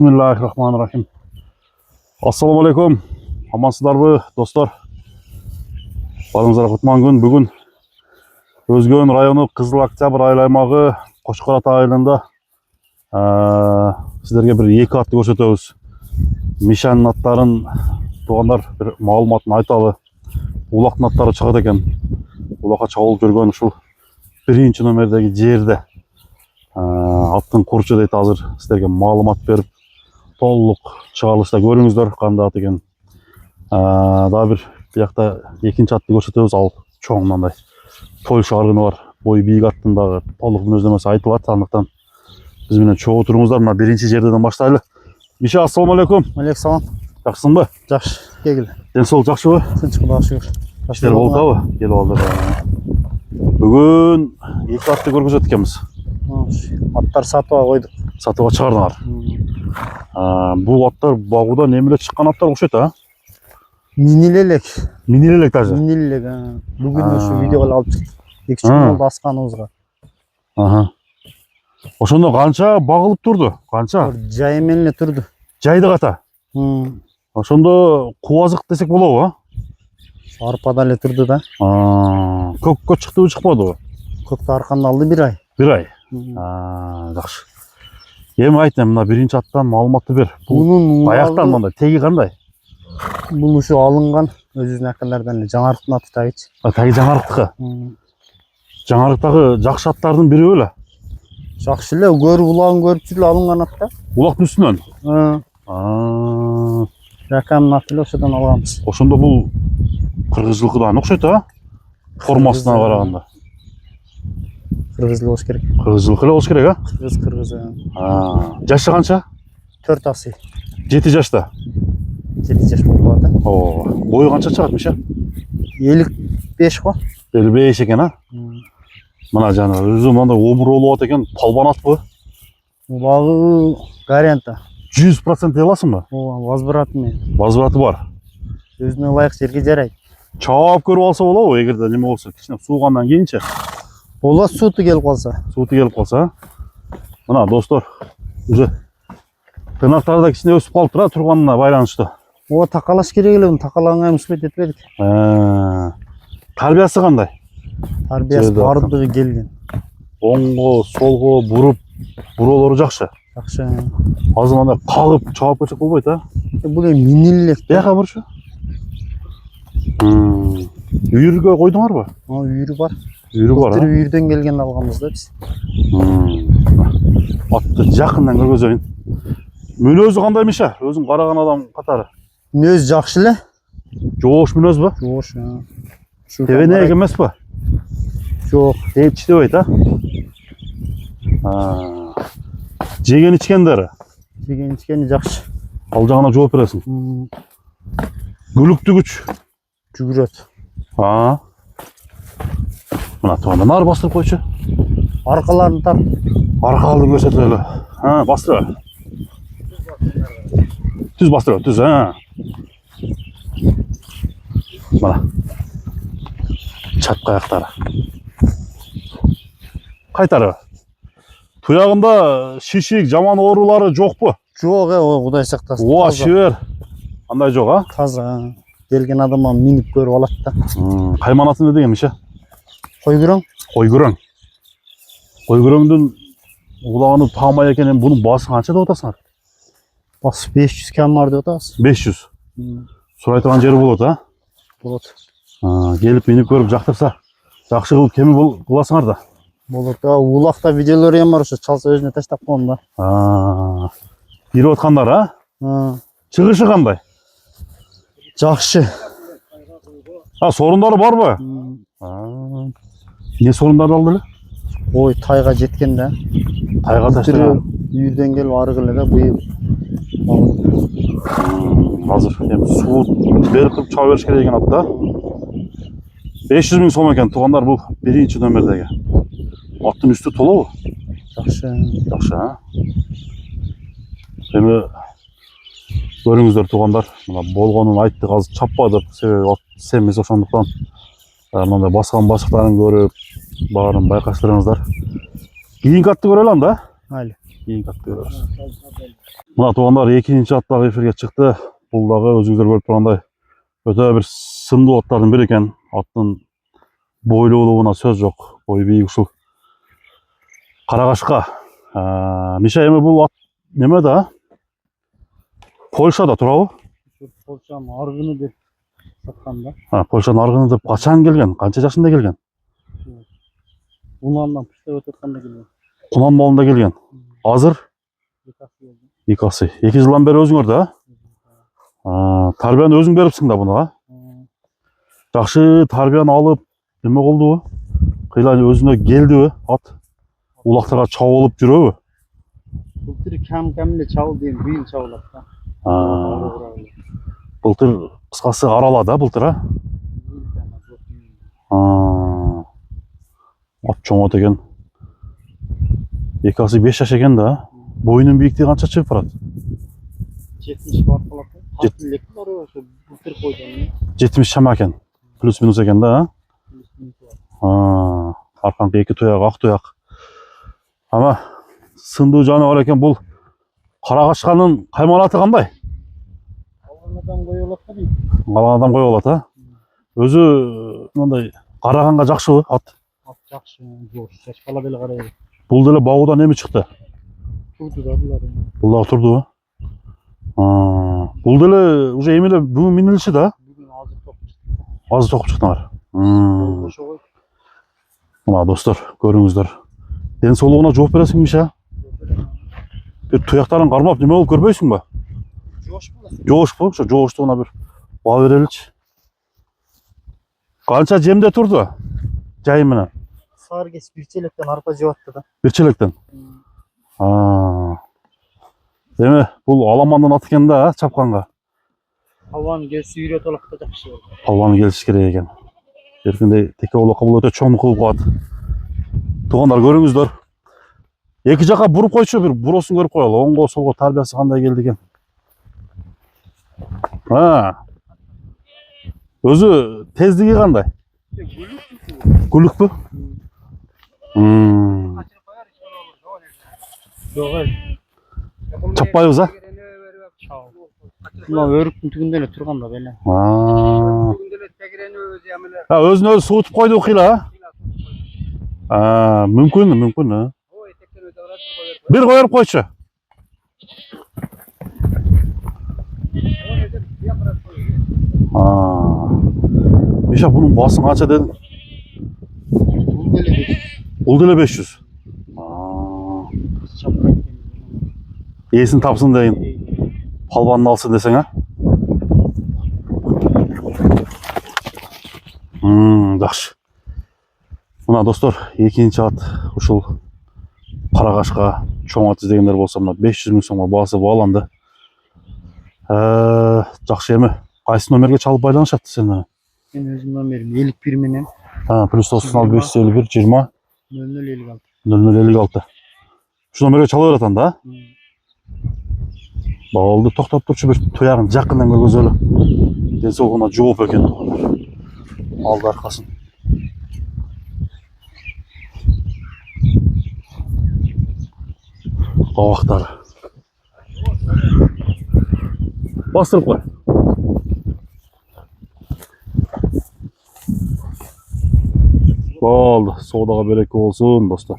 Bismillahirrahmanirrahim. Assalamu alaikum. Amansыздарбы, достор? Барыңыздар құтман күн. Бүгін Өзгөн району Кызыл Октябрь айыл аймагы Кошкор Ата айылында сіздерге бір екі атты көрсөтөбүз. Мишанын аттарын туугандар бір маалыматын айталы. Улактын аттары чыгат экен. Улакка чабылып жүргөн ушул биринчи номердеги жерде аттын курчу дейт. Азыр сіздерге маалымат берип толук чыгарылышта көрүңүздөр кандай ат экен. Дагы бир биякта экинчи атты көрсөтөбүз. Ал чоң мындай Польша аргыны бар. Бой бийик аттын дагы толук мүнөздөмөсү айтылат. Андыктан биз менен чогуу туруңуздар. Мына биринчи жерден баштайлы. Миша, ассаламу алейкум. Алейкум салам. Жакшысыңбы? Жакшы. Келгил. Ден соолук жакшыбы? Тынч, Кудайга шүгүр. Иштер болуп атабы? Келип алдыр. Бүгүн эки атты көргөзөт экенбиз. Аттар сатууга койдук. Сатууга чыгардыңар. Бул аттар багууда немеле чыккан аттар окшойт, а? Минилелек. Минилелек даже. Минилелек. Бүгүн ушу видеого алып чыктык. 2 жыл болду асканыбызга. Ошондо канча багылып турду? Канча? Жай менен эле турду. Жайдык ата. Ошондо кубазык десек болобу, а? Арпада эле турду да. Көккө чыктыбы, чыкпадыбы? Көктө арканда алды 1 ай. 1 ай. Жакшы. Эми айт, мына биринчи аттан маалыматты бер. Бул баяктан мындай теги кандай? Бул ушу алынган өзүбүздүн акалардан эле жаңарыктын аты тагычы. Таги жаңарыктыкы. Жаңарыктагы жакшы аттардын бири беле? Жакшы эле, көрүп улагын көрүп эле алынган ат да. Улактын үстүнөн? Ракамдын аты эле ошодон алганбыз. Ошондо бул кыргыз жылкыдан окшойт, а? Формасына караганда. Кыргыз эле болуш керек. Кыргыз жылкы эле болуш керек, а? Кыргыз. Жашы канча? 4 асый. 7 жашта. 7 жаш болуп калат да. Бою канча чыгат Миша? 55 го. 55 экен, а? Мына жана өзү мындай обур болуп экен, палбан атпы? Улагы гаранта. 100% аласыңбы? Возвратный. Возвраты бар. Өзүнө ылайык жерге жарайт. Чаап көрүп алса болобу, эгерде неме болсо, кичине суугандан кийинчи? Болот, сууту келип калса. Сууту келип калса, мына достор, уже тырнактары да кичине өсүп калыптыр, турганына байланыштуу. Такалаш керек эле, такалаганга мусбет этпедик. Тарбиясы кандай? Тарбиясы бардыгы келген. Оңго, солго буруп, буролору жакшы. Жакшы. Азыр мындай кагып чаап көрсөк болбойт, а? Бул эми минилелек. Бияка бурчу. Үйүргө койдуңарбы? Үйүрү бар. Үйүрү бар, а? Үйүрдөн келген алганбыз да биз. Атты жакындан көргөзөйүн. Мүнөзү кандай Миша? Өзүң караган адам катары. Мүнөзү жакшы эле. Жоош мүнөзбү? Жоош. Тебенек эмеспи? Жок, читебейт, а? Жеген ичкендери? Жеген ичкени жакшы. Ал жагына жооп бересиң. Күлүктүгүч жүгүрөт. Мына тоонда нары бастырып койчу. Аркаларын тарт. Аркаларын көрсөтөлү. Бастыр. Түз бастыр, түз, Мына. Чатка аяктары. Кайтары. Туягында шишик, жаман оорулары жокпу? Жок, Кудай сактасын. Шибер. Андай жок, а? Таза. Келген адамга минип көрүп алат да. Кайман аты эмне деген Миша? Койгүрөң. Койгүрөң. Койгүрөңдүн улаганы таамай экен, бунун баасы канча деп атасыңар? Басы 500 км бар деп атабыз. 500. Сурай турган жери болот, а? Болот. Келип минип көрүп жактырса, жакшы кылып кеми кыласыңар да. Болот. Улакта видеолор эм бар, ошо чалса өзүнө таштап коем да. Кирип аткандар, а? Чыгышы кандай? Жакшы. Сорундары барбы? Не сорундарды алды эле? Ой, тайга жеткен да. Тайга таштаган. Үйүрдөн келип арыгы эле да, быйыл. Азыр эми суу берип туруп чаба бериш керек деген ат да. 500 000 сом экен туугандар, бул биринчи номердеги. Аттын үстү толобу? Жакшы. Жакшы, а? Эми көрүңүздөр туугандар, мына болгонун айттык, азыр чаппадык, себеби ат семиз ошондуктан. Мындай баскан башыктарын көрүп, баарын байкаштырыңыздар. Кийинки атты көрөлү анда. Айли. кейін катып беребиз. Мына тугандар экинчи аттагы эфирге чыкты. Бул дагы өзүңүздөр көрүп тургандай өтө бир сындуу аттардын бири экен. Аттын бойлуулугуна сөз жок. Бою бийик ушул Карагашка. Миша, эми бул ат неме да? Польшада турабы? Польшанын аргыны деп саткан да. Польшанын аргыны деп качан келген? Канча жашында келген? Унандан пыштап өтөткөндө келген. Кунан малында келген. Азыр 2 асы. 2 жылдан бери өзүңөр да? Тарбияны өзүң берипсиң да буга? Жакшы тарбияны алып, неме болдубу? Кыйла өзүнө келдиби ат? Улактарга чабылып жүрөбү? Былтыр кам эле чабылды, эми быйыл чабылат да. Былтыр кыскасы арала да былтыр, Ат чоңот экен. 2 асы 5 жаш экен да. Боюнун бийиктиги канча чыгып барат? 70 барып калат. Былтыр койдон. 70 шама экен. Плюс минус экен да. Арканкы 2 туяк, ак туяк. Ама сындуу жаныбар экен бул. Карагашканын кайманаты кандай? Алганадан кое болот да дейм. Алганадан кое болот, Өзү мындай караганга жакшыбы ат? Ат жакшы, жош, чачкала деле карайбыз. Бул деле багуудан эми чыкты? Турду да булар. Бул дагы турдубу? Бул деле уже эми эле бүгүн минилиши да? Бүгүн Азыр токуп чыктыңар. Мына достор, көрүңүздөр. Ден соолугуна жооп бересиңби, Миша? Бир туяктарын кармап неме болуп көрбөйсүңбү? Жоошпу? Ошо жооштугуна бир баа береличи. Канча жемде турду? Жайы менен. Саар кес 1 челектен арпа жеп атты да. 1 челектен. Эми бул аламандын аты экен да, чапканга. Палван келси үйрөтө алат да жакшы. Палван келиш керек экен. Эркиндей теке болокко бул өтө чоң кылып калат. Туугандар, көрүңүздөр. Эки жака буруп койчу, бир буросун көрүп коелу. Оңго солго тарбиясы кандай келди экен. Өзү тездиги кандай? Гүлүкпү? Чаппайбыз, Мына өрүктүн түгүндө эле турган да беле. Өзүнө өзү суутуп койду кыйла. Мүмкүн. Бир коюп койчу. Миша, bunun basın kaça dedin? Bul dele 500. İyisini tapsın deyin. Palvanını alsın desen ha? Жақсы. Мына достор, экинчи ат ушул Карагашка чоң ат издегендер болсо, мына 500 000 сомго баасы бааланды. Жақсы, эми кайсы номерге чалып байланышат сен менен? Мен өзүм номерим 51 менен. Плюс 9551 20 0056. 0056. Şu номерге чала бератан да? Болду, токтоп турчу, бир туягын жакындан көргөзөлү. Ден соолугуна жооп экен. Алды аркасын. Кабактары. Бастырып кой. Болду, соодага береке болсун достор.